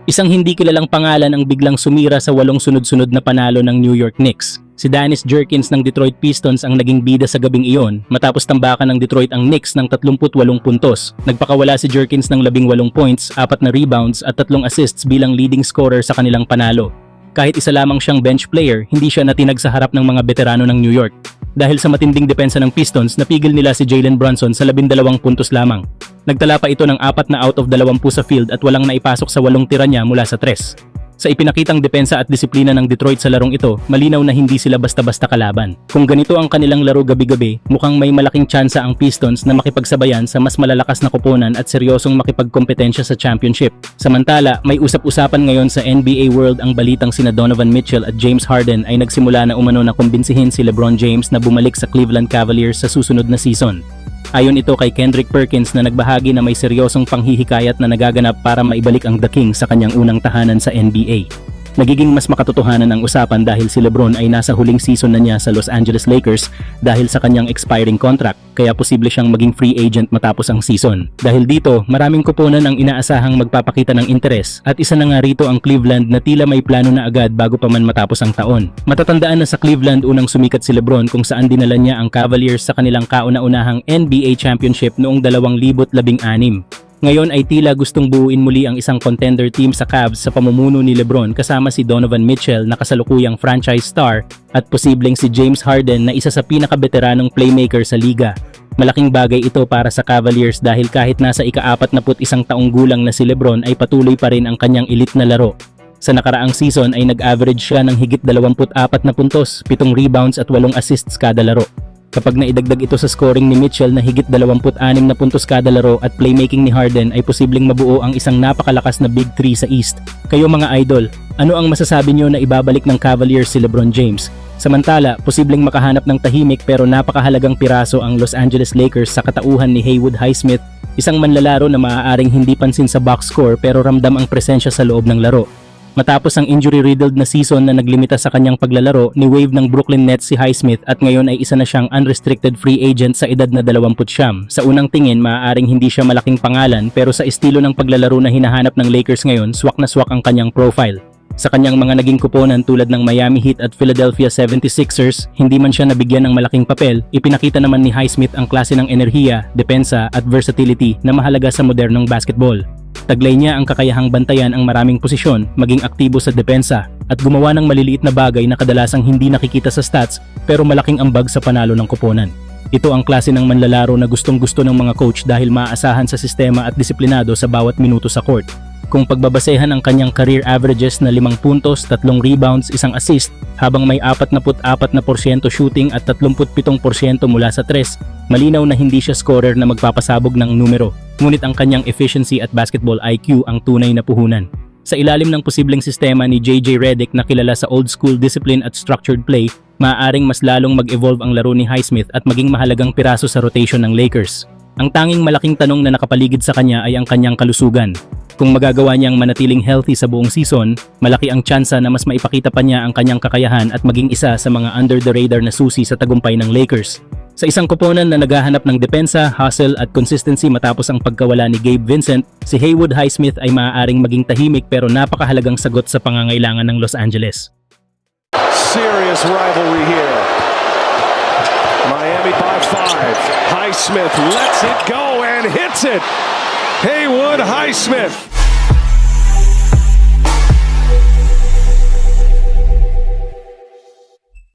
Isang hindi kilalang pangalan ang biglang sumira sa 8 sunod-sunod na panalo ng New York Knicks. Si Dennis Jerkins ng Detroit Pistons ang naging bida sa gabing iyon matapos tambakan ng Detroit ang Knicks ng 38 puntos. Nagpakawala si Jerkins ng 18 points, 4 na rebounds at 3 assists bilang leading scorer sa kanilang panalo. Kahit isa lamang siyang bench player, hindi siya natinag sa harap ng mga veterano ng New York. Dahil sa matinding depensa ng Pistons, napigil nila si Jalen Brunson sa 12 puntos lamang. Nagtala pa ito ng 4 na out of 20 sa field at walang naipasok sa 8 tira niya mula sa 3. Sa ipinakitang depensa at disiplina ng Detroit sa larong ito, malinaw na hindi sila basta-basta kalaban. Kung ganito ang kanilang laro gabi-gabi, mukhang may malaking tsansa ang Pistons na makipagsabayan sa mas malalakas na koponan at seryosong makipagkompetensya sa championship. Samantala, may usap-usapan ngayon sa NBA World ang balitang sina Donovan Mitchell at James Harden ay nagsimula na umano na kumbinsihin si LeBron James na bumalik sa Cleveland Cavaliers sa susunod na season. Ayon ito kay Kendrick Perkins na nagbahagi na may seryosong panghihikayat na nagaganap para maibalik ang The King sa kanyang unang tahanan sa NBA. Nagiging mas makatotohanan ang usapan dahil si LeBron ay nasa huling season na niya sa Los Angeles Lakers dahil sa kanyang expiring contract, kaya posible siyang maging free agent matapos ang season. Dahil dito, maraming koponan ang inaasahang magpapakita ng interes at isa na nga rito ang Cleveland na tila may plano na agad bago pa man matapos ang taon. Matatandaan na sa Cleveland unang sumikat si LeBron kung saan dinala niya ang Cavaliers sa kanilang kauna-unahang NBA championship noong 2016. Ngayon ay tila gustong buuin muli ang isang contender team sa Cavs sa pamumuno ni LeBron kasama si Donovan Mitchell na kasalukuyang franchise star at posibleng si James Harden na isa sa pinakabeteranong playmaker sa liga. Malaking bagay ito para sa Cavaliers dahil kahit nasa ika-41 taong gulang na si LeBron ay patuloy pa rin ang kanyang elite na laro. Sa nakaraang season ay nag-average siya ng higit 24 na puntos, 7 rebounds at 8 assists kada laro. Kapag naidagdag ito sa scoring ni Mitchell na higit 26 na puntos kada laro at playmaking ni Harden ay posibleng mabuo ang isang napakalakas na Big 3 sa East. Kayo mga idol, ano ang masasabi nyo na ibabalik ng Cavaliers si LeBron James? Samantala, posibleng makahanap ng tahimik pero napakahalagang piraso ang Los Angeles Lakers sa katauhan ni Haywood Highsmith, isang manlalaro na maaaring hindi pansin sa box score pero ramdam ang presensya sa loob ng laro. Matapos ang injury-riddled na season na naglimita sa kanyang paglalaro, ni-wave ng Brooklyn Nets si Highsmith at ngayon ay isa na siyang unrestricted free agent sa edad na 29. Sa unang tingin, maaaring hindi siya malaking pangalan pero sa estilo ng paglalaro na hinahanap ng Lakers ngayon, swak na swak ang kanyang profile. Sa kanyang mga naging kuponan tulad ng Miami Heat at Philadelphia 76ers, hindi man siya nabigyan ng malaking papel, ipinakita naman ni Highsmith ang klase ng enerhiya, depensa at versatility na mahalaga sa modernong basketball. Taglay niya ang kakayahang bantayan ang maraming posisyon, maging aktibo sa depensa, at gumawa ng maliliit na bagay na kadalasang hindi nakikita sa stats pero malaking ambag sa panalo ng koponan. Ito ang klase ng manlalaro na gustong-gusto ng mga coach dahil maaasahan sa sistema at disiplinado sa bawat minuto sa court. Kung pagbabasehan ang kanyang career averages na 5 puntos, 3 rebounds, 1 assist, habang may 44% shooting at 37% mula sa 3, malinaw na hindi siya scorer na magpapasabog ng numero. Ngunit ang kanyang efficiency at basketball IQ ang tunay na puhunan. Sa ilalim ng posibleng sistema ni JJ Redick na kilala sa old school discipline at structured play, maaaring mas lalong mag-evolve ang laro ni Highsmith at maging mahalagang piraso sa rotation ng Lakers. Ang tanging malaking tanong na nakapaligid sa kanya ay ang kanyang kalusugan. Kung magagawa niyang manatiling healthy sa buong season, malaki ang tsansa na mas maipakita pa niya ang kanyang kakayahan at maging isa sa mga under-the-radar na susi sa tagumpay ng Lakers. Sa isang koponan na naghahanap ng depensa, hustle at consistency matapos ang pagkawala ni Gabe Vincent, si Haywood Highsmith ay maaaring maging tahimik pero napakahalagang sagot sa pangangailangan ng Los Angeles. Serious rivalry here. Miami by 5. Highsmith lets it go and hits it. Haywood Highsmith.